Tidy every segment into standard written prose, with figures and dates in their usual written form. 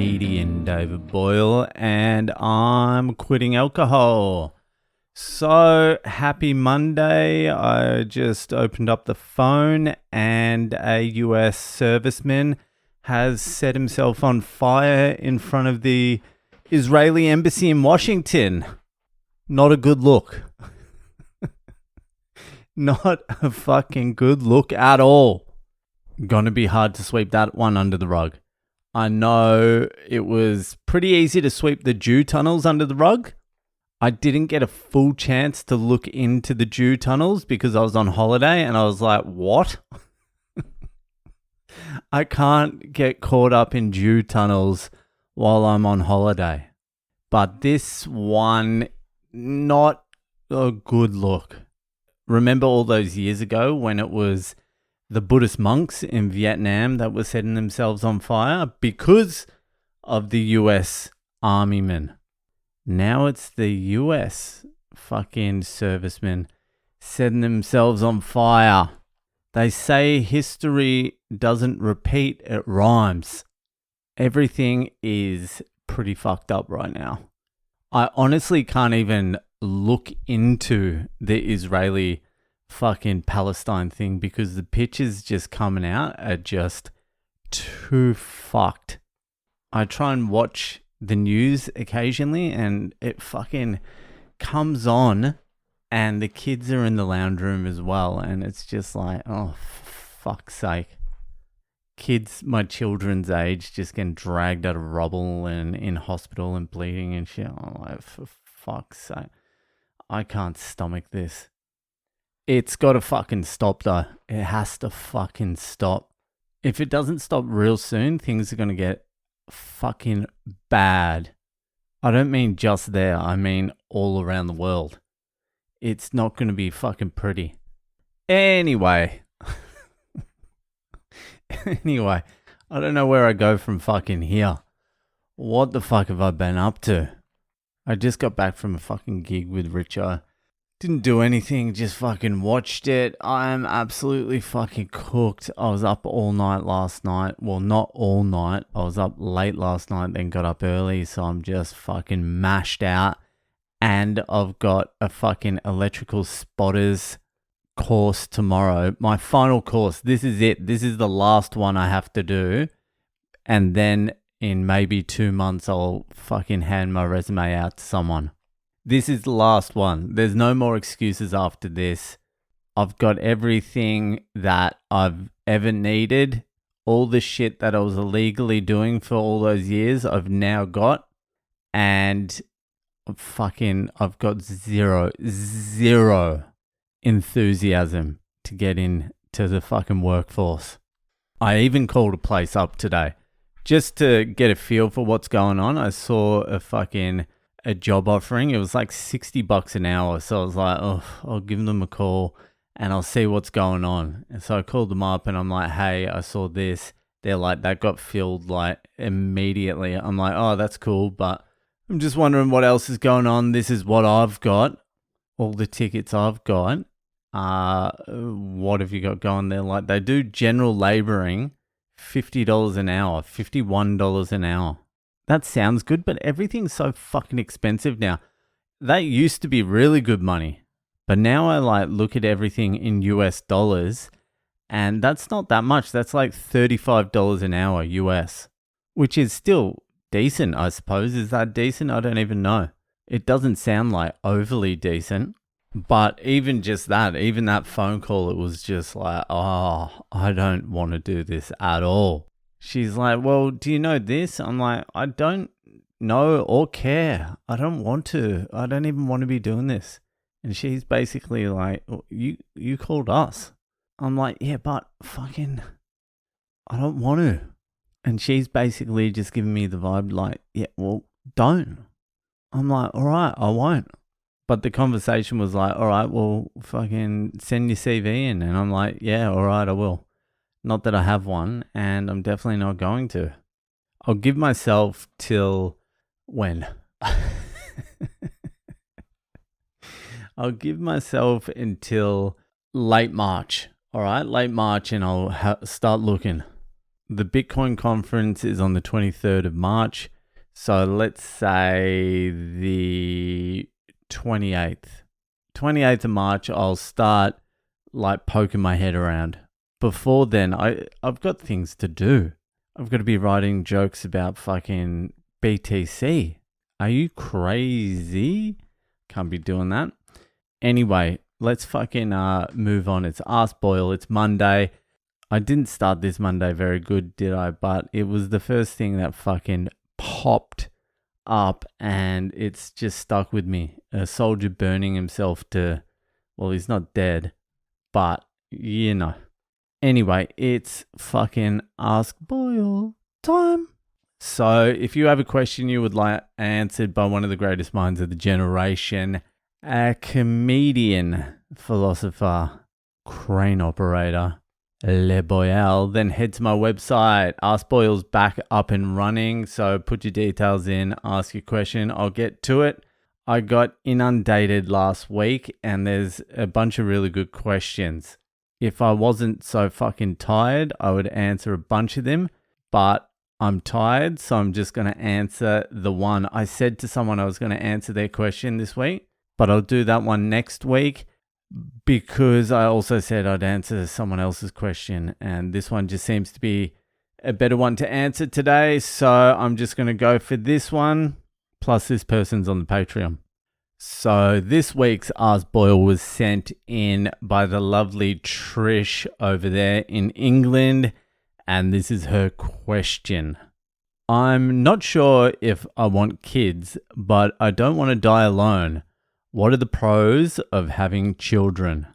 comedian David Boyle, and I'm quitting alcohol. So happy Monday. I just opened up the phone and a US serviceman has set himself on fire in front of the Israeli embassy in Washington. Not a good look. Not a fucking good look at all. Gonna be hard to sweep that one under the rug. I know it was pretty easy to sweep the Jew tunnels under the rug. I didn't get a full chance to look into the Jew tunnels because I was on holiday and I was like, what? I can't get caught up in Jew tunnels while I'm on holiday. But this one, not a good look. Remember all those years ago when it was the Buddhist monks in Vietnam that were setting themselves on fire because of the US army men? Now it's the US fucking servicemen setting themselves on fire. They say history doesn't repeat, it rhymes. Everything is pretty fucked up right now. I honestly can't even look into the Israeli fucking Palestine thing because the pictures just coming out are just too fucked. I try and watch the news occasionally and it fucking comes on and the kids are in the lounge room as well and it's just like, oh, fuck's sake. Kids my children's age just getting dragged out of rubble and in hospital and bleeding and shit. I'm like, for fuck's sake. I can't stomach this. It's got to fucking stop though. It has to fucking stop. If it doesn't stop real soon, things are going to get fucking bad. I don't mean just there. I mean all around the world. It's not going to be fucking pretty. Anyway. Anyway, I don't know where I go from fucking here. What the fuck have I been up to? I just got back from a fucking gig with Richo. Didn't do anything, just fucking watched it. I am absolutely fucking cooked. I was up all night last night. Well, not all night. I was up late last night, then got up early. So I'm just fucking mashed out. And I've got a fucking electrical spotters course tomorrow. My final course. This is it. This is the last one I have to do. And then in maybe 2 months, I'll fucking hand my resume out to someone. This is the last one. There's no more excuses after this. I've got everything that I've ever needed. All the shit that I was illegally doing for all those years, I've now got. And I've got zero enthusiasm to get into the fucking workforce. I even called a place up today just to get a feel for what's going on. I saw a job offering. It was like $60 an hour. So I was like, oh, I'll give them a call and I'll see what's going on. And so I called them up and I'm like, hey, I saw this. They're like, that got filled like immediately. I'm like, oh, that's cool. But I'm just wondering what else is going on. This is what I've got. All the tickets I've got. What have you got going there? Like they do general laboring, $50 an hour, $51 an hour. That sounds good, but everything's so fucking expensive now. That used to be really good money. But now I like look at everything in US dollars and that's not that much. That's like $35 an hour US, which is still decent, I suppose. Is that decent? I don't even know. It doesn't sound like overly decent. But even just that, even that phone call, it was just like, oh, I don't want to do this at all. She's like, well, do you know this? I'm like, I don't know or care. I don't want to. I don't even want to be doing this. And she's basically like, you called us. I'm like, yeah, but fucking, I don't want to. And she's basically just giving me the vibe like, yeah, well, don't. I'm like, all right, I won't. But the conversation was like, all right, well, fucking send your CV in. And I'm like, yeah, all right, I will. Not that I have one, and I'm definitely not going to. I'll give myself till when? I'll give myself until late March. All right, late March, and I'll start looking. The Bitcoin conference is on the 23rd of March. So let's say the 28th. 28th of March, I'll start like poking my head around. Before then, I've got things to do. I've got to be writing jokes about fucking BTC. Are you crazy? Can't be doing that. Anyway, let's fucking move on. It's Ask Boyle. It's Monday. I didn't start this Monday very good, did I? But it was the first thing that fucking popped up and it's just stuck with me. A soldier burning himself to, well, he's not dead, but you know. Anyway, it's fucking Ask Boyle time. So if you have a question you would like answered by one of the greatest minds of the generation, a comedian, philosopher, crane operator, Boyle, then head to my website. Ask Boyle's back up and running, so put your details in, ask your question, I'll get to it. I got inundated last week and there's a bunch of really good questions. If I wasn't so fucking tired, I would answer a bunch of them, but I'm tired, so I'm just going to answer the one. I said to someone I was going to answer their question this week, but I'll do that one next week because I also said I'd answer someone else's question, and this one just seems to be a better one to answer today, so I'm just going to go for this one, plus this person's on the Patreon. So this week's Ask Boyle was sent in by the lovely Trish over there in England, and this is her question. I'm not sure if I want kids, but I don't want to die alone. What are the pros of having children?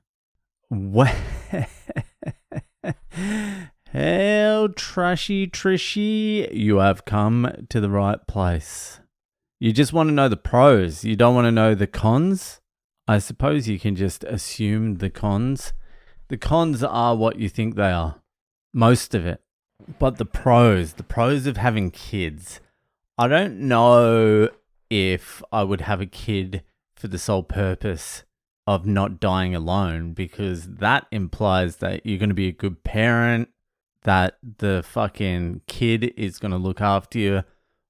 Well, hell, Trishy, you have come to the right place. You just want to know the pros. You don't want to know the cons. I suppose you can just assume the cons. The cons are what you think they are. Most of it. But the pros of having kids. I don't know if I would have a kid for the sole purpose of not dying alone, because that implies that you're going to be a good parent, that the fucking kid is going to look after you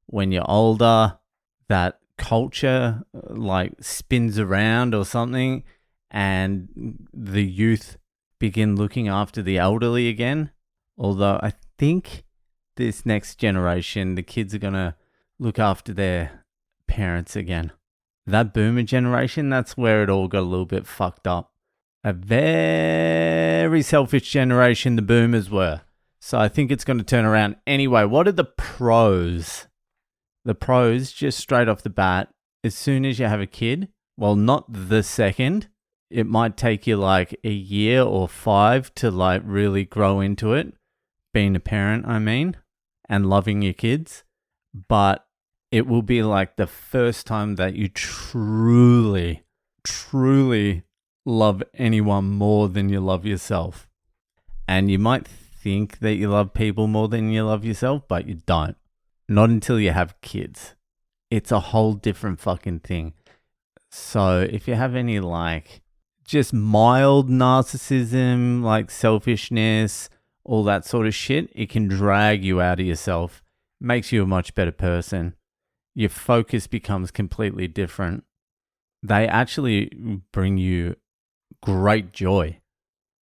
when you're older, that culture like spins around or something and the youth begin looking after the elderly again. Although I think this next generation, the kids are going to look after their parents again. That boomer generation, that's where it all got a little bit fucked up. A very selfish generation the boomers were. So I think it's going to turn around. Anyway, what are the pros? The pros, just straight off the bat, as soon as you have a kid, well, not the second, it might take you like a year or 5 to like really grow into it, being a parent, I mean, and loving your kids. But it will be like the first time that you truly, truly love anyone more than you love yourself. And you might think that you love people more than you love yourself, but you don't. Not until you have kids. It's a whole different fucking thing. So if you have any like just mild narcissism, like selfishness, all that sort of shit, it can drag you out of yourself. Makes you a much better person. Your focus becomes completely different. They actually bring you great joy.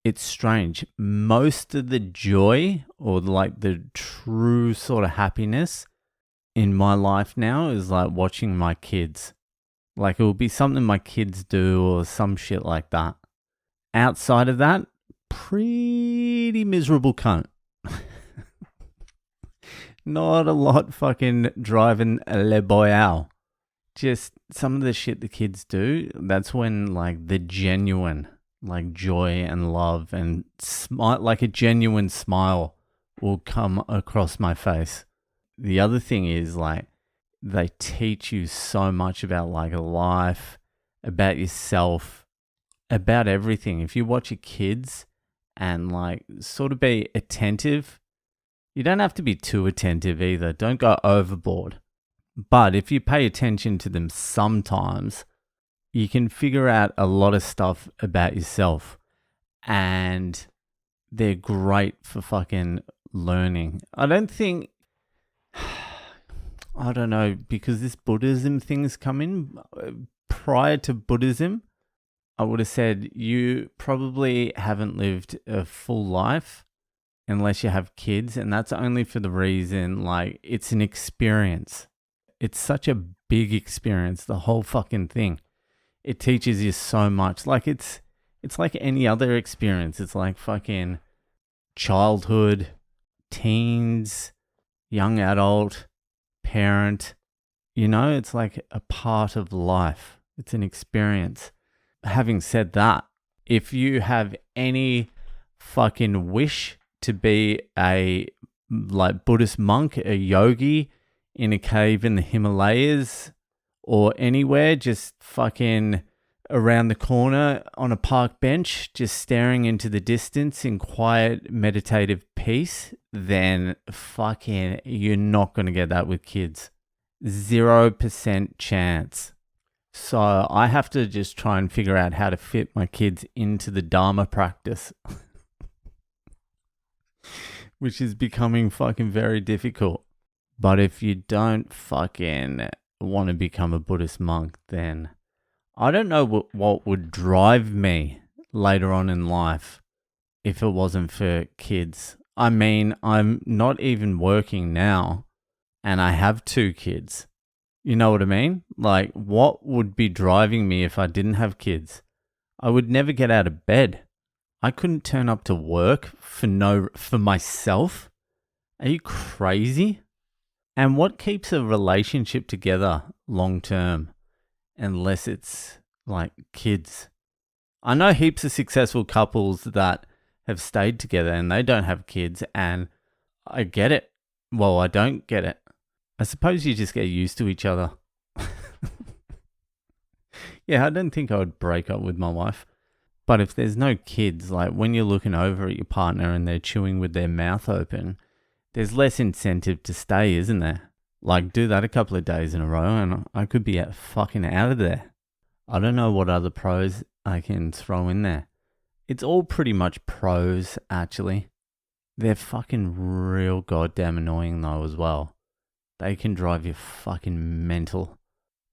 It's strange. Most of the joy or like the true sort of happiness in my life now is like watching my kids. Like it will be something my kids do or some shit like that. Outside of that, pretty miserable cunt. Not a lot fucking driving Le Boyle. Just some of the shit the kids do, that's when like the genuine like joy and love and like a genuine smile will come across my face. The other thing is like they teach you so much about like life, about yourself, about everything. If you watch your kids and like sort of be attentive, you don't have to be too attentive either. Don't go overboard. But if you pay attention to them sometimes, you can figure out a lot of stuff about yourself. And they're great for fucking learning. I don't think, I don't know, because this Buddhism thing's come in. Prior to Buddhism, I would have said you probably haven't lived a full life unless you have kids. And that's only for the reason, like, it's an experience. It's such a big experience, the whole fucking thing. It teaches you so much. Like, it's like any other experience. It's like fucking childhood, teens, young adult, parent. You know, it's like a part of life. It's an experience. Having said that, if you have any fucking wish to be a like Buddhist monk, a yogi in a cave in the Himalayas or anywhere, just fucking around the corner on a park bench, just staring into the distance in quiet meditative peace, then fucking you're not going to get that with kids. 0% chance. So I have to just try and figure out how to fit my kids into the Dharma practice, which is becoming fucking very difficult. But if you don't fucking want to become a Buddhist monk, then I don't know what would drive me later on in life if it wasn't for kids. I mean, I'm not even working now and I have 2 kids. You know what I mean? Like, what would be driving me if I didn't have kids? I would never get out of bed. I couldn't turn up to work for myself. Are you crazy? And what keeps a relationship together long term unless it's like kids? I know heaps of successful couples that have stayed together and they don't have kids, and I get it. Well, I don't get it. I suppose you just get used to each other. Yeah, I don't think I would break up with my wife. But if there's no kids, like when you're looking over at your partner and they're chewing with their mouth open, there's less incentive to stay, isn't there? Like, do that a couple of days in a row and I could be fucking out of there. I don't know what other pros I can throw in there. It's all pretty much pros, actually. They're fucking real goddamn annoying though as well. They can drive you fucking mental.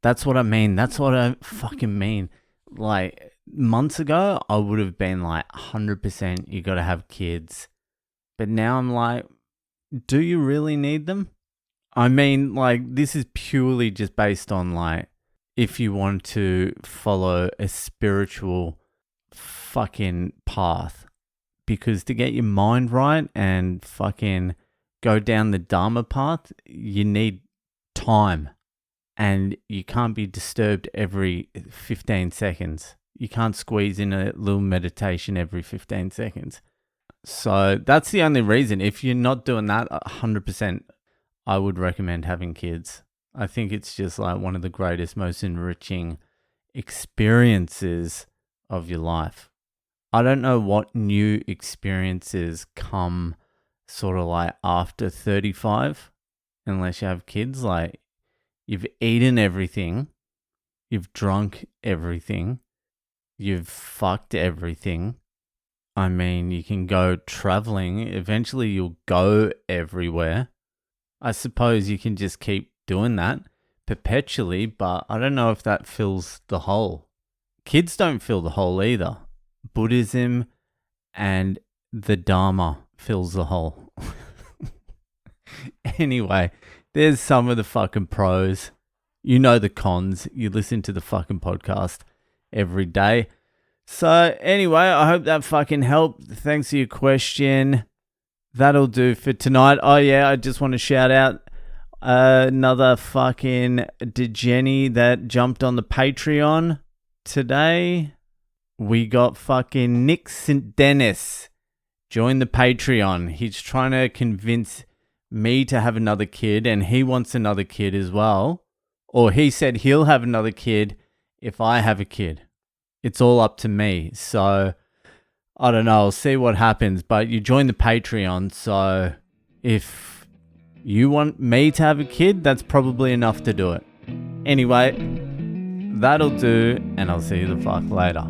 That's what I mean. That's what I fucking mean. Like, months ago, I would have been like 100% you got to have kids. But now I'm like, do you really need them? I mean, like, this is purely just based on like, if you want to follow a spiritual fucking path. Because to get your mind right and fucking go down the Dharma path, you need time. And you can't be disturbed every 15 seconds. You can't squeeze in a little meditation every 15 seconds. So that's the only reason. If you're not doing that 100%, I would recommend having kids. I think it's just like one of the greatest, most enriching experiences of your life. I don't know what new experiences come sort of like after 35, unless you have kids. Like, you've eaten everything, you've drunk everything, you've fucked everything. I mean, you can go traveling. Eventually you'll go everywhere. I suppose you can just keep doing that perpetually, but I don't know if that fills the hole. Kids don't fill the hole either. Buddhism and the Dharma fills the hole. Anyway, there's some of the fucking pros. You know the cons. You listen to the fucking podcast every day. So anyway, I hope that fucking helped. Thanks for your question. That'll do for tonight. Oh yeah, I just want to shout out another fucking Jenny that jumped on the Patreon today. We got fucking Nick St. Dennis join the Patreon. He's trying to convince me to have another kid, and he wants another kid as well. Or he said he'll have another kid if I have a kid. It's all up to me. So I don't know. I'll see what happens. But you join the Patreon, so if you want me to have a kid, that's probably enough to do it. Anyway, that'll do, and I'll see you the fuck later.